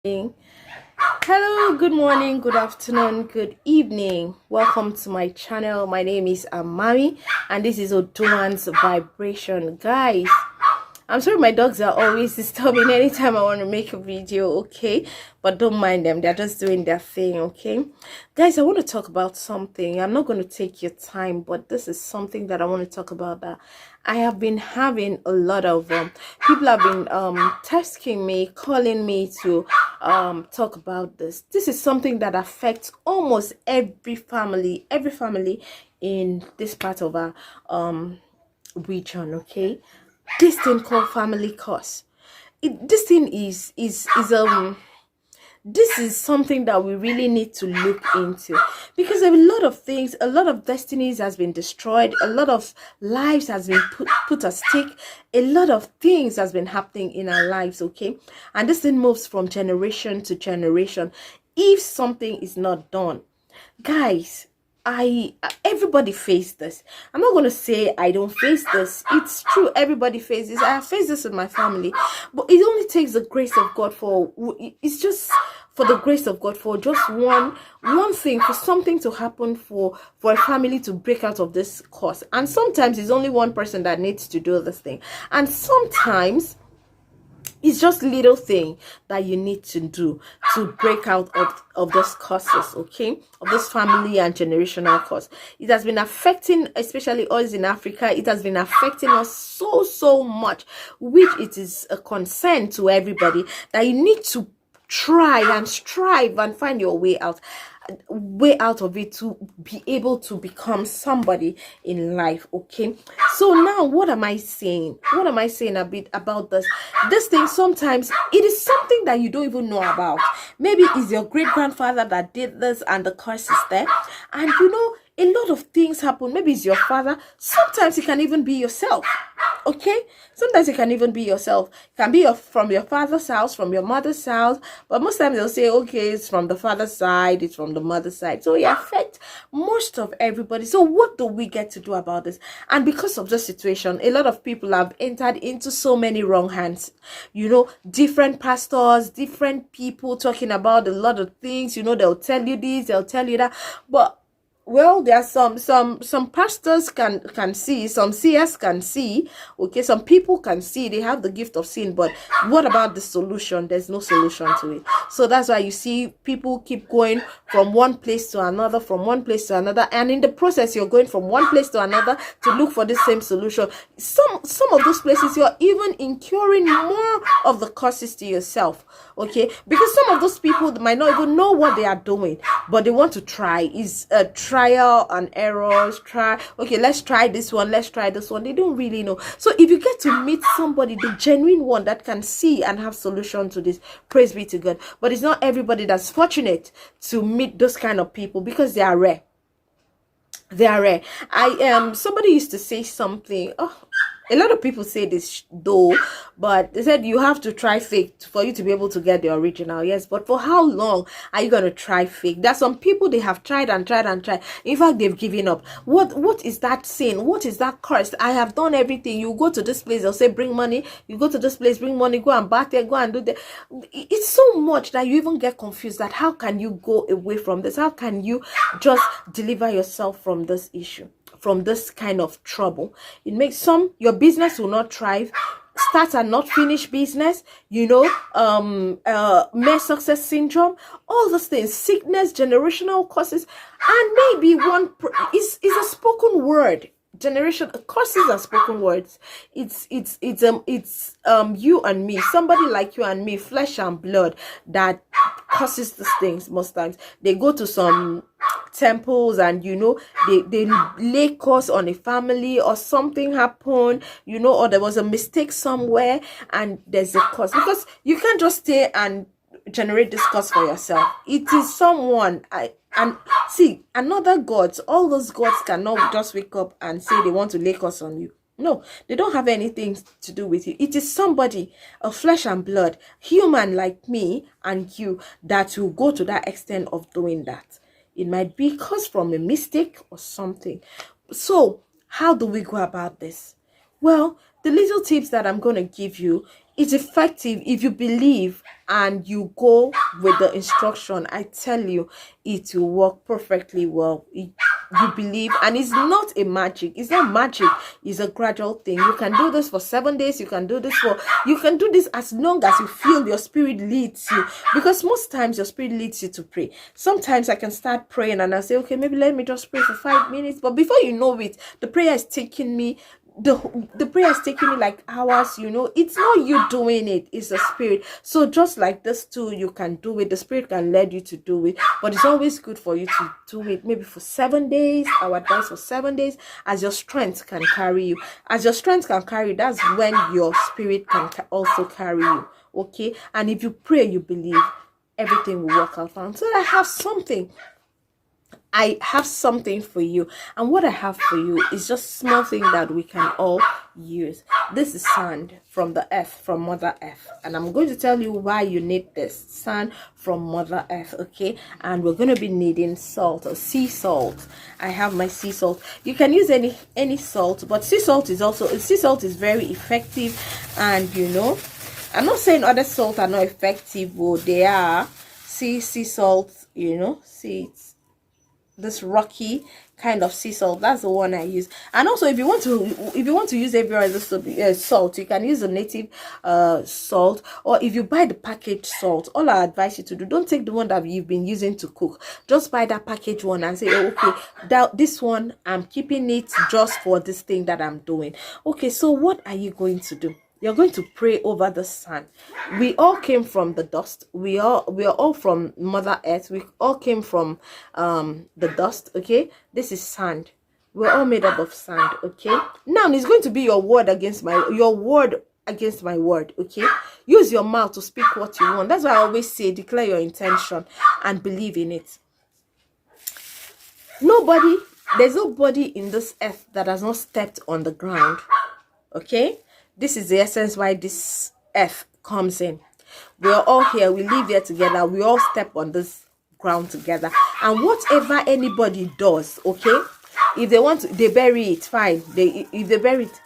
Hello, good morning, good afternoon, good evening. Welcome to my channel. My name is Amami and this is Oduan's Vibration. Guys, I'm sorry my dogs are always disturbing anytime I want to make a video, okay? But don't mind them, they're just doing their thing, okay? Guys, I want to talk about something. I'm not going to take your time, but this is something that I want to talk about that I have been having a lot of people have been texting me, calling me to talk about this. This is something that affects almost every family in this part of our region, okay? This thing called family curse. This thing this is something that we really need to look into, because a lot of things, a lot of destinies has been destroyed, a lot of lives has been put at stake, a lot of things has been happening in our lives, okay? And this thing moves from generation to generation if something is not done. Guys, everybody face this. I'm not going to say I don't face this. It's true, everybody faces. I have faced this in my family, but it only takes the grace of God it's just for the grace of God, for just one thing, for something to happen, for a family to break out of this curse. And sometimes it's only one person that needs to do this thing, and sometimes it's just little thing that you need to do to break out of those curses, okay? Of this family and generational curse. It has been affecting, especially us in Africa, it has been affecting us so much, which it is a concern to everybody that you need to try and strive and find your way out of it to be able to become somebody in life, okay? So now what am I saying a bit about this thing? Sometimes it is something that you don't even know about. Maybe it's your great-grandfather that did this and the curse is there, and you know a lot of things happen. Maybe it's your father. Sometimes it can even be yourself, okay? Sometimes it can even be yourself. It can be from your father's house, from your mother's house, but most times they'll say, okay, it's from the father's side, it's from the mother's side. So it affects most of everybody. So what do we get to do about this? And because of this situation, a lot of people have entered into so many wrong hands. You know, different pastors, different people talking about a lot of things. You know, they'll tell you this, they'll tell you that, but well, there are some pastors can see, some seers can see, okay, some people can see, they have the gift of seeing, but what about the solution? There's no solution to it. So that's why you see people keep going from one place to another, and in the process you're going from one place to another to look for the same solution. Some of those places you're even incurring more of the curses to yourself, okay? Because some of those people might not even know what they are doing, but they want to try. Is a trial and errors. Okay, let's try this one, they don't really know. So if you get to meet somebody, the genuine one that can see and have solution to this, praise be to God. But it's not everybody that's fortunate to meet those kind of people, because they are rare. Somebody used to say something, a lot of people say this though, but they said you have to try fake for you to be able to get the original. Yes, but for how long are you going to try fake? There's some people, they have tried and tried. In fact, they've given up. What is that sin? What is that curse? I have done everything. You go to this place, they'll say bring money. You go to this place, bring money. Go and bath there, go and do that. It's so much that you even get confused that how can you go away from this? How can you just deliver yourself from this issue, from this kind of trouble? It makes your business will not thrive, start and not finish business, you know, mere success syndrome, all those things, sickness, generational causes, and maybe one is a spoken word. Generation curses are spoken words. It's you and me, somebody like you and me, flesh and blood, that causes these things. Most times they go to some temples and you know they lay curse on a family, or something happened, you know, or there was a mistake somewhere and there's a curse, because you can't just stay and generate this curse for yourself. It is someone and see, another gods, all those gods cannot just wake up and say they want to lay curse on you. No, they don't have anything to do with you. It is somebody of flesh and blood, human like me and you, that will go to that extent of doing that. It might be caused from a mistake or something. So how do we go about this? Well, The little tips that I'm going to give you is effective if you believe and you go with the instruction. I tell you, it will work perfectly well. You believe, and it's not a magic. It's not magic. It's a gradual thing. You can do this for 7 days. You can do this as long as you feel your spirit leads you, because most times your spirit leads you to pray. Sometimes I can start praying and I say, okay, maybe let me just pray for 5 minutes, but before you know it, the prayer is taking me the prayer is taking me like hours. It's not you doing it, it's the spirit. So just like this too, you can do it. The spirit can lead you to do it, but it's always good for you to do it maybe for 7 days. Our advice for 7 days, as your strength can carry you. As your strength can carry you, that's when your spirit can also carry you. Okay? And if you pray, you believe, everything will work out fine. So I have something for you, and what I have for you is just small thing that we can all use. This is sand from the earth, from Mother Earth, and I'm going to tell you why you need this sand from Mother Earth. Okay? And we're going to be needing salt, or sea salt. I have my sea salt. You can use any salt, but sea salt is very effective. And I'm not saying other salt are not effective, but they are. Sea salt, see, it's this rocky kind of sea salt. That's the one I use. And also, if you want to use every other salt, you can use a native salt, or if you buy the packaged salt, all I advise you to do, don't take the one that you've been using to cook. Just buy that packaged one and say, oh, okay, this one I'm keeping it just for this thing that I'm doing. Okay, so what are you going to do? You're going to pray over the sand. We all came from the dust. We are all from Mother Earth. We all came from the dust. Okay, this is sand. We're all made up of sand. Okay, now it's going to be your word against my word. Okay, use your mouth to speak what you want. That's why I always say, declare your intention and believe in it. There's nobody in this earth that has not stepped on the ground. Okay, this is the essence why this earth comes in. We're all here. We live here together. We all step on this ground together. And whatever anybody does, okay, if they want to, they bury it, fine. If they bury it,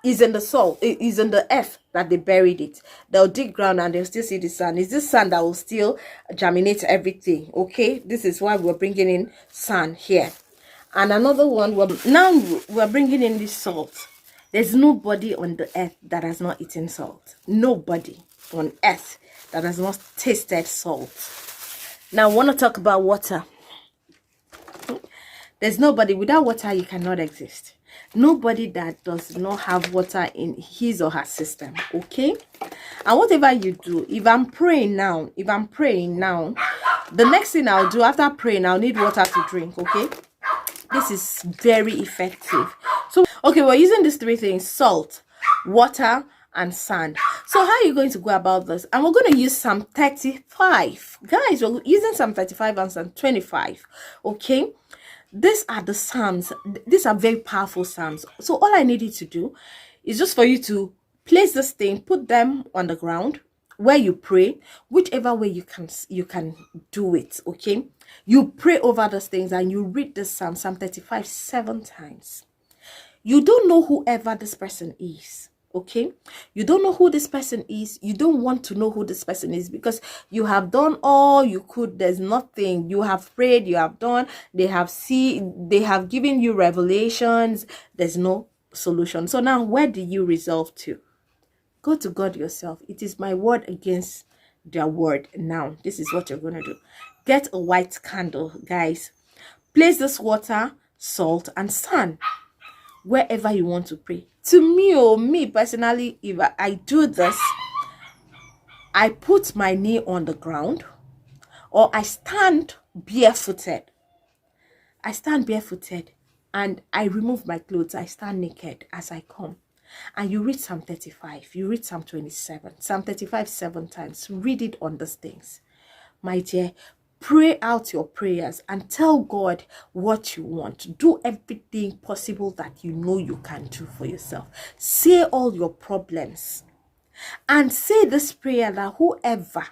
is in the soul, it is in the earth that they buried it. They'll dig ground and they'll still see the sand. It's this sand that will still germinate everything. Okay, this is why we're bringing in sand here. And another one, we're bringing in this salt. There's nobody on the earth that has not eaten salt. Nobody on earth that has not tasted salt. Now, I want to talk about water. There's nobody. Without water, you cannot exist. Nobody that does not have water in his or her system. Okay? And whatever you do, if I'm praying now, the next thing I'll do after praying, I'll need water to drink. Okay? This is very effective. So, okay, we're using these 3 things: salt, water, and sand. So how are you going to go about this? And we're going to use Psalm 35. Guys, we're using Psalm 35 and Psalm 25. Okay? These are the Psalms. These are very powerful Psalms. So all I need you to do is just for you to place this thing, put them on the ground where you pray, whichever way you can do it. Okay? You pray over those things and you read this Psalm 35 7 times. You don't know whoever this person is. Okay, you don't know who this person is. You don't want to know who this person is, because you have done all you could. There's nothing. You have prayed, you have done, they have given you revelations. There's no solution. So now, where do you resolve to? Go to God yourself. It is my word against their word. Now, this is what you're going to do. Get a white candle, guys. Place this water, salt, and sand wherever you want to pray. To me personally, if I do this, I put my knee on the ground, or I stand barefooted. And I remove my clothes. I stand naked as I come. And you read Psalm 35. You read Psalm 27. Psalm 35 7 times. Read it on these things. My dear, pray out your prayers and tell God what you want. Do everything possible that you know you can do for yourself. Say all your problems. And say this prayer that whoever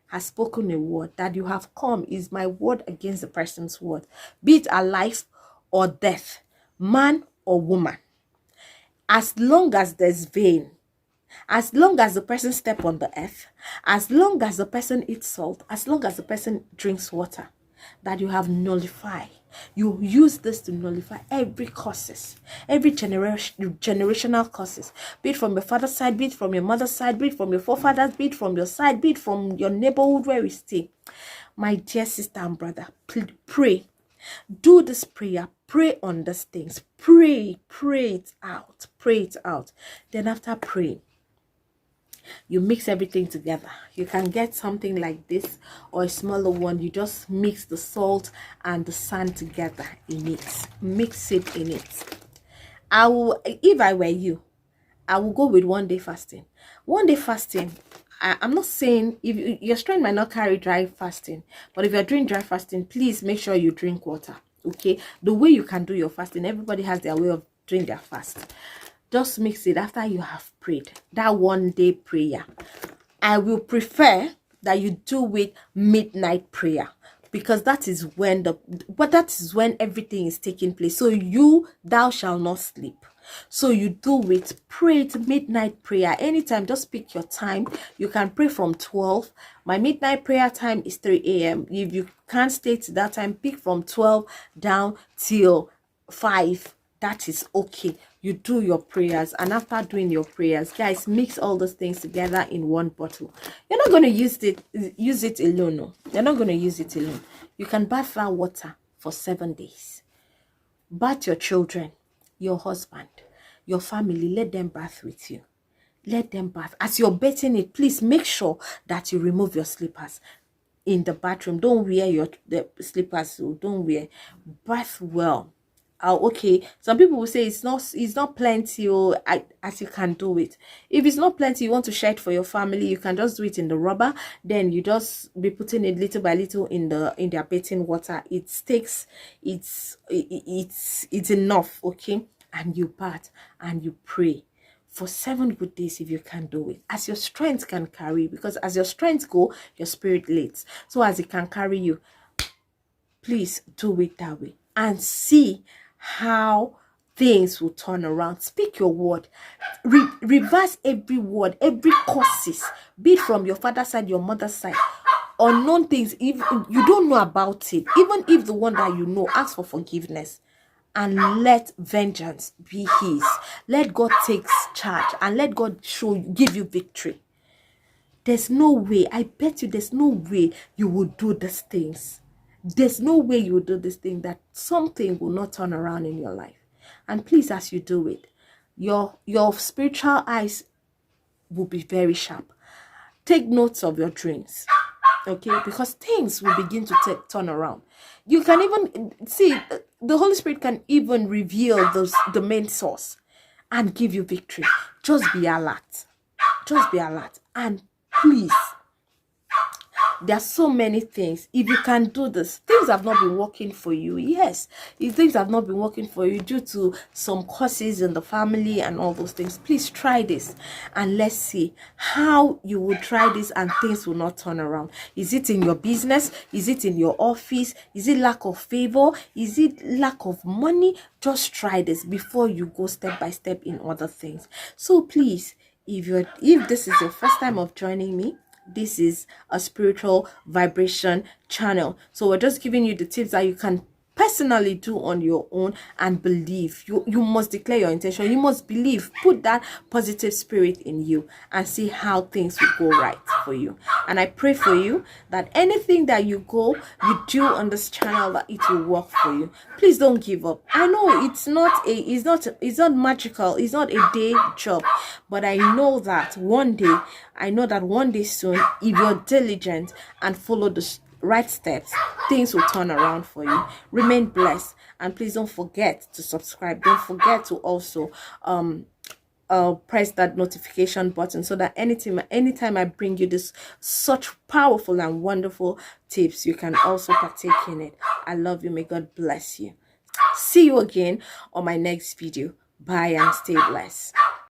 has spoken a word that you have come is my word against the person's word. Be it alive or death, man or woman. As long as there's vein, as long as the person step on the earth, as long as the person eats salt, as long as the person drinks water, that you have nullified. You use this to nullify every curses, every generational curses, be it from your father's side, be it from your mother's side, be it from your forefathers, be it from your side, be it from your neighborhood where we stay. My dear sister and brother, pray. Do this prayer. Pray on these things. Pray it out. Pray it out. Then after praying, you mix everything together. You can get something like this or a smaller one. You just mix the salt and the sand together in it. Mix it in it. If I were you, I will go with 1 day fasting. 1 day fasting. I'm not saying if your strength might not carry dry fasting, but if you're doing dry fasting, please make sure you drink water. Okay, the way you can do your fasting, everybody has their way of doing their fast. Just mix it after you have prayed. That 1 day prayer. I will prefer that you do with midnight prayer, because that is when everything is taking place. So thou shalt not sleep. So you do it, pray it, midnight prayer. Anytime, just pick your time. You can pray from 12. My midnight prayer time is 3 a.m. If you can't stay to that time, pick from 12 down till 5. That is okay. You do your prayers, and after doing your prayers, guys, mix all those things together in one bottle. You're not going to use it alone. No, you're not going to use it alone. You can bath that water for 7 days. Bath your children, your husband, your family. Let them bath with you. Let them bath. As you're bathing it, please make sure that you remove your slippers in the bathroom. Don't wear the slippers. So don't wear. Bath well. Okay, some people will say it's not plenty, or as you can do it. If it's not plenty, you want to share it for your family, you can just do it in the rubber. Then you just be putting it little by little in their bathing water. It takes it's enough. Okay, and you bath and you pray for 7 good days if you can do it, as your strength can carry, because as your strength go, your spirit leads. So as it can carry you, please do it that way and see how things will turn around. Speak your word. Reverse every word, every curses, be it from your father's side, your mother's side, unknown things. If you don't know about it, even if the one that you know, ask for forgiveness and let vengeance be his. Let God take charge and let God give you victory. There's no way, I bet you there's no way you will do these things. There's no way you will do this thing that something will not turn around in your life. And please, as you do it, your spiritual eyes will be very sharp. Take notes of your dreams, okay? Because things will begin to turn around. You can even see the Holy Spirit can even reveal the main source and give you victory. Just be alert. Just be alert. And please, there are so many things. If you can do this, things have not been working for you. Yes, if things have not been working for you due to some causes in the family and all those things, please try this and let's see how you will try this and things will not turn around. Is it in your business? Is it in your office? Is it lack of favor? Is it lack of money? Just try this before you go step by step in other things. So please, if this is your first time of joining me, this is a spiritual vibration channel. So we're just giving you the tips that you can personally do on your own and believe. You must declare your intention. You must believe. Put that positive spirit in you and see how things will go right for you. And I pray for you that anything that you do on this channel, that it will work for you. Please don't give up. I know it's not magical. It's not a day job, but I know that one day soon, if you're diligent and follow the right steps, things will turn around for you. Remain blessed, and please don't forget to subscribe. Don't forget to also press that notification button so that anytime I bring you this such powerful and wonderful tips, you can also partake in it. I love you. May God bless you. See you again on my next video. Bye and stay blessed.